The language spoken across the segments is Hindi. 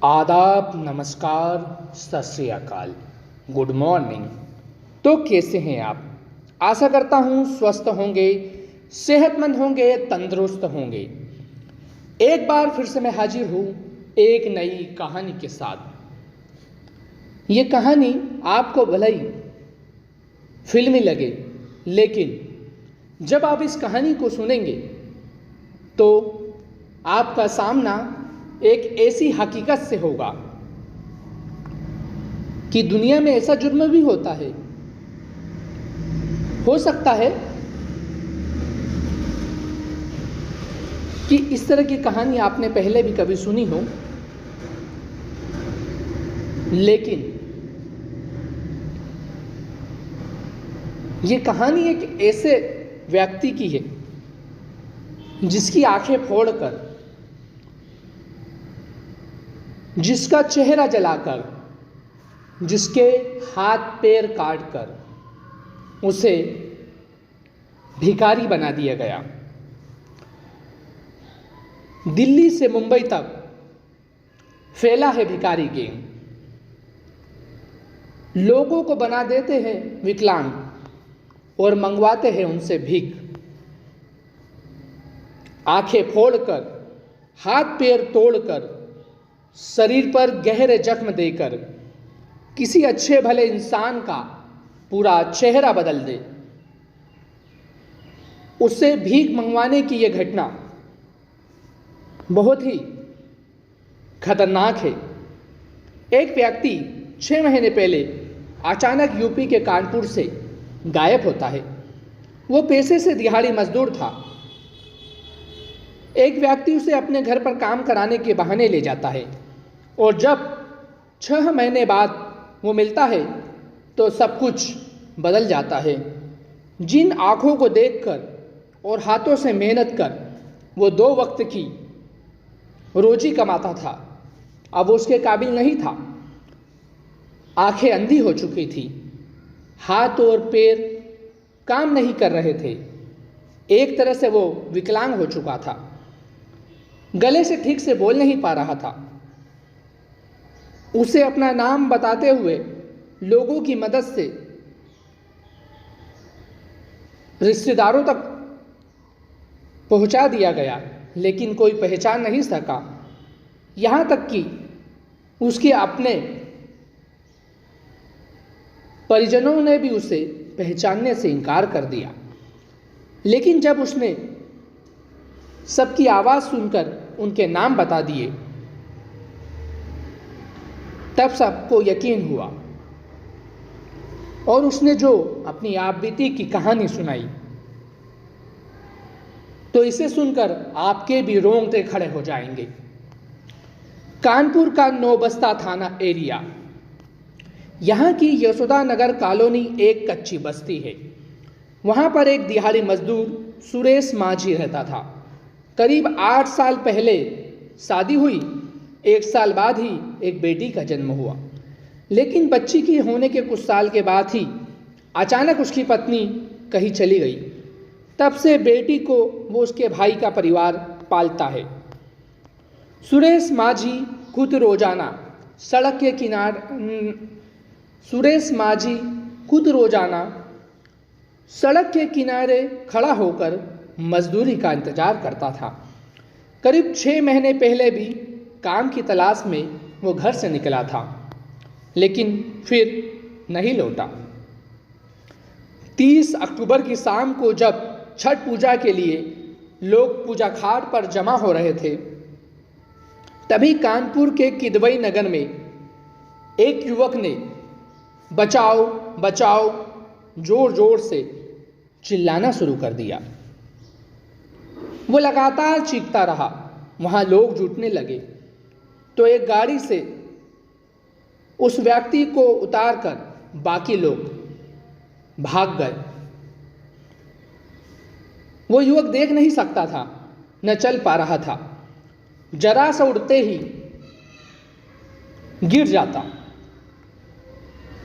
आदाब, नमस्कार, सत श्री अकाल, गुड मॉर्निंग। तो कैसे हैं आप? आशा करता हूँ स्वस्थ होंगे, सेहतमंद होंगे, तंदुरुस्त होंगे। एक बार फिर से मैं हाजिर हूँ एक नई कहानी के साथ। ये कहानी आपको भले ही फिल्मी लगे, लेकिन जब आप इस कहानी को सुनेंगे तो आपका सामना एक ऐसी हकीकत से होगा कि दुनिया में ऐसा जुर्म भी होता है। हो सकता है कि इस तरह की कहानी आपने पहले भी कभी सुनी हो, लेकिन ये कहानी एक ऐसे व्यक्ति की है जिसकी आंखें फोड़कर, जिसका चेहरा जलाकर, जिसके हाथ पैर काटकर उसे भिखारी बना दिया गया। दिल्ली से मुंबई तक फैला है भिखारी गैंग। लोगों को बना देते हैं विकलांग और मंगवाते हैं उनसे भीख। आंखें फोड़कर, हाथ पैर तोड़कर, शरीर पर गहरे जख्म देकर किसी अच्छे भले इंसान का पूरा चेहरा बदल दे, उससे भीख मंगवाने की यह घटना बहुत ही खतरनाक है। एक व्यक्ति 6 महीने पहले अचानक यूपी के कानपुर से गायब होता है। वो पेशे से दिहाड़ी मजदूर था। एक व्यक्ति उसे अपने घर पर काम कराने के बहाने ले जाता है और जब 6 महीने बाद वो मिलता है तो सब कुछ बदल जाता है। जिन आँखों को देखकर और हाथों से मेहनत कर वो 2 वक्त की रोजी कमाता था, अब वो उसके काबिल नहीं था। आंखें अंधी हो चुकी थी, हाथ और पैर काम नहीं कर रहे थे। एक तरह से वो विकलांग हो चुका था। गले से ठीक से बोल नहीं पा रहा था। उसे अपना नाम बताते हुए लोगों की मदद से रिश्तेदारों तक पहुंचा दिया गया, लेकिन कोई पहचान नहीं सका। यहाँ तक कि उसके अपने परिजनों ने भी उसे पहचानने से इनकार कर दिया। लेकिन जब उसने सबकी आवाज़ सुनकर उनके नाम बता दिए, तब सबको यकीन हुआ और उसने जो अपनी आप बीती की कहानी सुनाई, तो इसे सुनकर आपके भी रोंगटे खड़े हो जाएंगे। कानपुर का नौबस्ता थाना एरिया, यहाँ की यशोदा नगर कॉलोनी एक कच्ची बस्ती है। वहाँ पर एक दिहाड़ी मजदूर सुरेश माझी रहता था। करीब 8 साल पहले शादी हुई। 1 साल बाद ही एक बेटी का जन्म हुआ, लेकिन बच्ची की होने के कुछ साल के बाद ही अचानक उसकी पत्नी कहीं चली गई। तब से बेटी को वो उसके भाई का परिवार पालता है। सुरेश माझी खुद रोजाना सड़क के किनारे खड़ा होकर मजदूरी का इंतजार करता था। करीब 6 महीने पहले भी काम की तलाश में वो घर से निकला था, लेकिन फिर नहीं लौटा। 30 अक्टूबर की शाम को जब छठ पूजा के लिए लोग पूजा घाट पर जमा हो रहे थे, तभी कानपुर के किदवई नगर में एक युवक ने बचाओ बचाओ जोर जोर से चिल्लाना शुरू कर दिया। वो लगातार चीखता रहा। वहाँ लोग जुटने लगे तो एक गाड़ी से उस व्यक्ति को उतारकर बाकी लोग भाग गए। वो युवक देख नहीं सकता था, न चल पा रहा था। जरा सा उड़ते ही गिर जाता।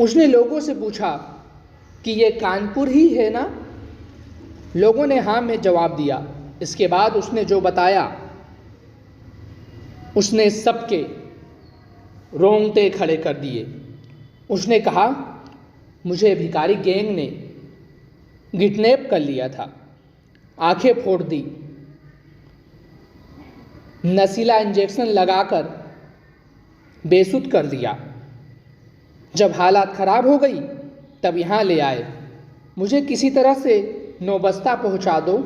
उसने लोगों से पूछा कि ये कानपुर ही है ना? लोगों ने हाँ में जवाब दिया। इसके बाद उसने जो बताया, उसने सबके रोंगटे खड़े कर दिए। उसने कहा, मुझे भिखारी गैंग ने किडनैप कर लिया था, आंखें फोड़ दी, नशीला इंजेक्शन लगाकर बेसुध कर दिया। जब हालात खराब हो गई तब यहाँ ले आए। मुझे किसी तरह से नौबस्ता पहुँचा दो।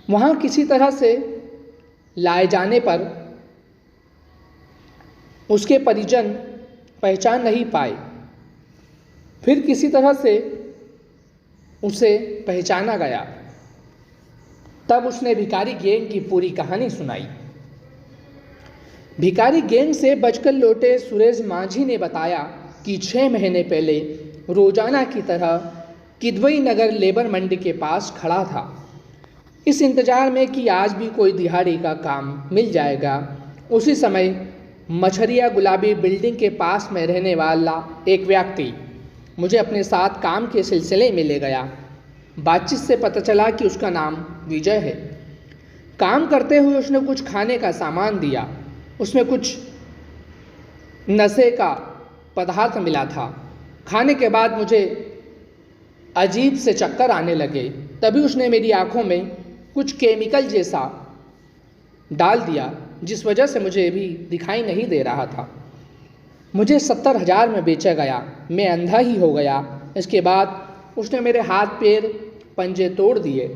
वहाँ किसी तरह से लाए जाने पर उसके परिजन पहचान नहीं पाए। फिर किसी तरह से उसे पहचाना गया। तब उसने भिखारी गैंग की पूरी कहानी सुनाई। भिखारी गैंग से बचकर लौटे सुरेश माझी ने बताया कि 6 महीने पहले रोजाना की तरह किदवई नगर लेबर मंडी के पास खड़ा था, इस इंतजार में कि आज भी कोई दिहाड़ी का काम मिल जाएगा। उसी समय मछरिया गुलाबी बिल्डिंग के पास में रहने वाला एक व्यक्ति मुझे अपने साथ काम के सिलसिले में ले गया। बातचीत से पता चला कि उसका नाम विजय है। काम करते हुए उसने कुछ खाने का सामान दिया। उसमें कुछ नशे का पदार्थ मिला था। खाने के बाद मुझे अजीब से चक्कर आने लगे। तभी उसने मेरी आंखों में कुछ केमिकल जैसा डाल दिया, जिस वजह से मुझे भी दिखाई नहीं दे रहा था। मुझे 70,000 में बेचा गया। मैं अंधा ही हो गया। इसके बाद उसने मेरे हाथ पैर पंजे तोड़ दिए।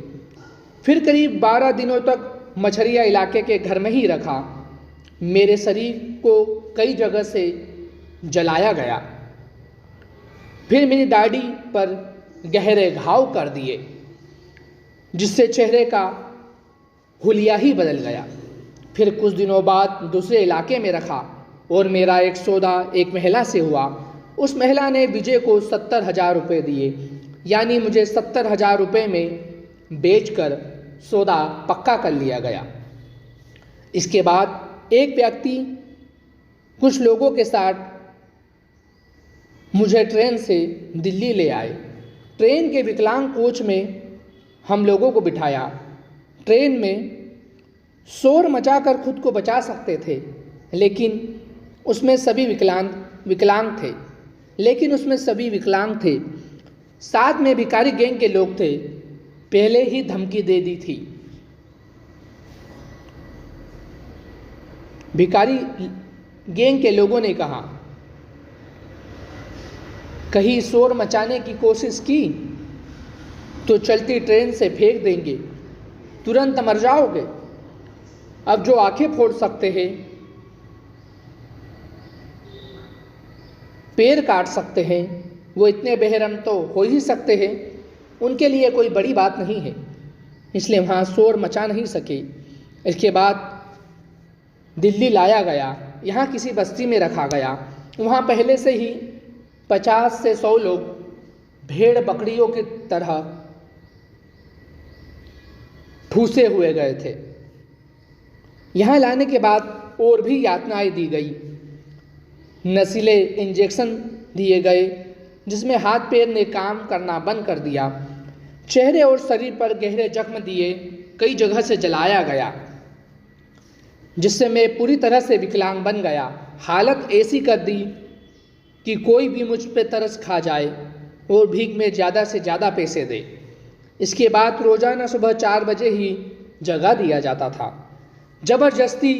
फिर करीब 12 दिनों तक मछरिया इलाके के घर में ही रखा। मेरे शरीर को कई जगह से जलाया गया। फिर मेरी दाढ़ी पर गहरे घाव कर दिए, जिससे चेहरे का हुलिया ही बदल गया। फिर कुछ दिनों बाद दूसरे इलाके में रखा और मेरा एक सौदा एक महिला से हुआ। उस महिला ने विजय को 70,000 रुपये दिए, यानी मुझे 70,000 रुपये में बेचकर सौदा पक्का कर लिया गया। इसके बाद एक व्यक्ति कुछ लोगों के साथ मुझे ट्रेन से दिल्ली ले आए। ट्रेन के विकलांग कोच में हम लोगों को बिठाया। ट्रेन में शोर मचाकर खुद को बचा सकते थे, लेकिन उसमें सभी विकलांग थे। साथ में भिखारी गैंग के लोग थे। पहले ही धमकी दे दी थी। भिखारी गैंग के लोगों ने कहा, कहीं शोर मचाने की कोशिश की तो चलती ट्रेन से फेंक देंगे, तुरंत मर जाओगे। अब जो आंखें फोड़ सकते हैं, पैर काट सकते हैं, वो इतने बेरहम तो हो ही सकते हैं। उनके लिए कोई बड़ी बात नहीं है, इसलिए वहाँ शोर मचा नहीं सके। इसके बाद दिल्ली लाया गया। यहाँ किसी बस्ती में रखा गया। वहाँ पहले से ही 50 से 100 लोग भेड़ बकरियों की तरह ठूसे हुए गए थे। यहाँ लाने के बाद और भी यातनाएं दी गई। नशीले इंजेक्शन दिए गए, जिसमें हाथ पैर ने काम करना बंद कर दिया। चेहरे और शरीर पर गहरे जख्म दिए, कई जगह से जलाया गया, जिससे मैं पूरी तरह से विकलांग बन गया। हालत ऐसी कर दी कि कोई भी मुझ पे तरस खा जाए और भीख में ज़्यादा से ज़्यादा पैसे दे। इसके बाद रोज़ाना सुबह 4 बजे ही जगा दिया जाता था। ज़बरदस्ती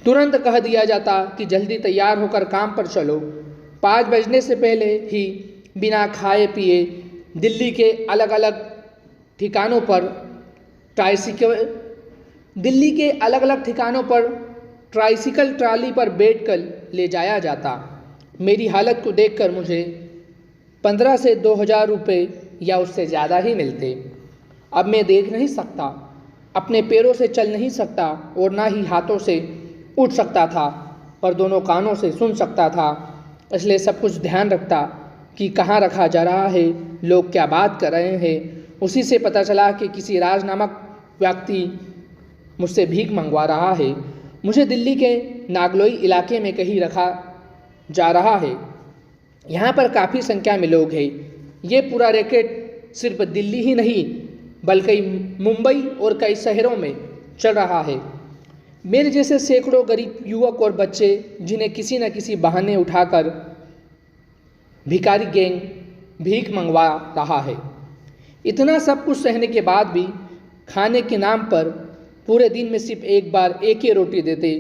तुरंत कह दिया जाता कि जल्दी तैयार होकर काम पर चलो। 5 बजने से पहले ही बिना खाए पिए दिल्ली के अलग अलग ठिकानों पर ट्राइसिकल ट्राली पर बैठकर ले जाया जाता। मेरी हालत को देखकर मुझे 15 से 2,000 रुपये या उससे ज़्यादा ही मिलते। अब मैं देख नहीं सकता, अपने पैरों से चल नहीं सकता और ना ही हाथों से उठ सकता था, पर दोनों कानों से सुन सकता था। इसलिए सब कुछ ध्यान रखता कि कहाँ रखा जा रहा है, लोग क्या बात कर रहे हैं। उसी से पता चला कि किसी राज नामक व्यक्ति मुझसे भीख मंगवा रहा है। मुझे दिल्ली के नागलोई इलाके में कहीं रखा जा रहा है। यहाँ पर काफ़ी संख्या में लोग हैं। ये पूरा रैकेट सिर्फ दिल्ली ही नहीं बल्कि मुंबई और कई शहरों में चल रहा है। मेरे जैसे सैकड़ों गरीब युवक और बच्चे जिन्हें किसी न किसी बहाने उठाकर भिखारी गैंग भीख मंगवा रहा है। इतना सब कुछ सहने के बाद भी खाने के नाम पर पूरे दिन में सिर्फ एक बार एक ही रोटी देते।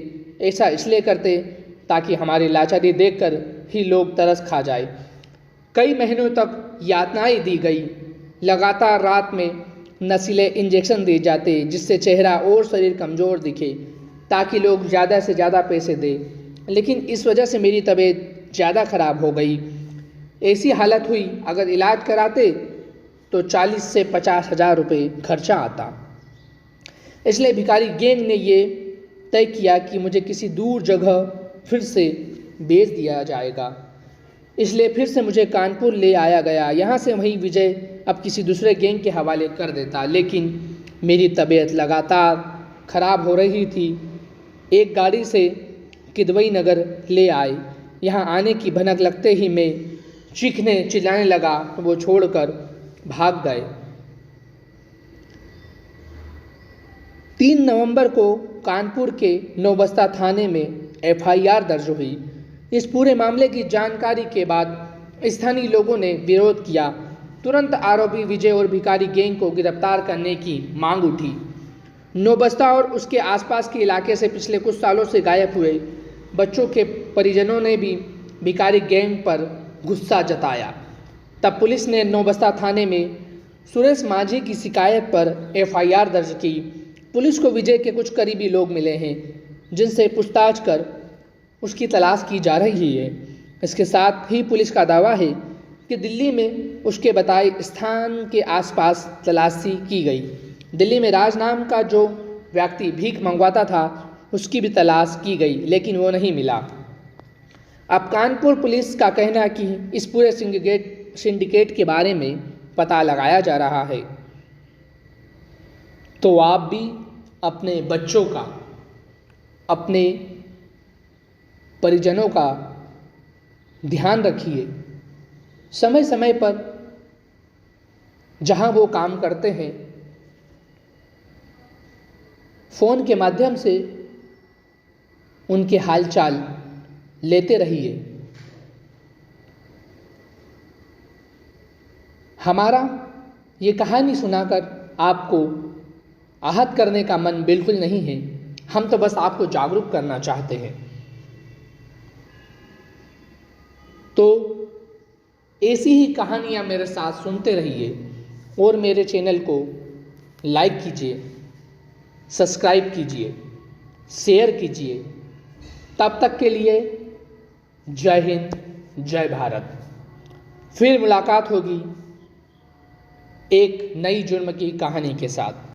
ऐसा इसलिए करते ताकि हमारी लाचारी देखकर ही लोग तरस खा जाए। कई महीनों तक यातनाएं दी गई। लगातार रात में नशीले इंजेक्शन दिए जाते जिससे चेहरा और शरीर कमज़ोर दिखे ताकि लोग ज़्यादा से ज़्यादा पैसे दें। लेकिन इस वजह से मेरी तबीयत ज़्यादा ख़राब हो गई। ऐसी हालत हुई अगर इलाज कराते तो 40 से 50 हज़ार रुपये खर्चा आता। इसलिए भिखारी गैंग ने ये तय किया कि मुझे किसी दूर जगह फिर से बेच दिया जाएगा। इसलिए फिर से मुझे कानपुर ले आया गया। यहाँ से वहीं विजय अब किसी दूसरे गैंग के हवाले कर देता। लेकिन मेरी तबीयत लगातार ख़राब हो रही थी। एक गाड़ी से किदवई नगर ले आए। यहाँ आने की भनक लगते ही मैं चीखने चिल्लाने लगा तो वो छोड़कर भाग गए। 3 नवंबर को कानपुर के नौबस्ता थाने में FIR दर्ज हुई। इस पूरे मामले की जानकारी के बाद स्थानीय लोगों ने विरोध किया। तुरंत आरोपी विजय और भिखारी गैंग को गिरफ्तार करने की मांग उठी। नौबस्ता और उसके आसपास के इलाके से पिछले कुछ सालों से गायब हुए बच्चों के परिजनों ने भी भिखारी गैंग पर गुस्सा जताया। तब पुलिस ने नौबस्ता थाने में सुरेश माझी की शिकायत पर FIR दर्ज की। पुलिस को विजय के कुछ करीबी लोग मिले हैं जिनसे पूछताछ कर उसकी तलाश की जा रही है। इसके साथ ही पुलिस का दावा है कि दिल्ली में उसके बताए स्थान के आसपास तलाशी की गई। दिल्ली में राज नाम का जो व्यक्ति भीख मंगवाता था उसकी भी तलाश की गई लेकिन वो नहीं मिला। अब कानपुर पुलिस का कहना है कि इस पूरे सिंडिकेट के बारे में पता लगाया जा रहा है। तो आप भी अपने बच्चों का, अपने परिजनों का ध्यान रखिए। समय समय पर जहां वो काम करते हैं फ़ोन के माध्यम से उनके हालचाल लेते रहिए। हमारा ये कहानी सुनाकर आपको आहत करने का मन बिल्कुल नहीं है। हम तो बस आपको जागरूक करना चाहते हैं। तो ऐसी ही कहानियाँ मेरे साथ सुनते रहिए और मेरे चैनल को लाइक कीजिए, सब्सक्राइब कीजिए, शेयर कीजिए। तब तक के लिए जय हिंद, जय भारत। फिर मुलाकात होगी एक नई जुर्म की कहानी के साथ।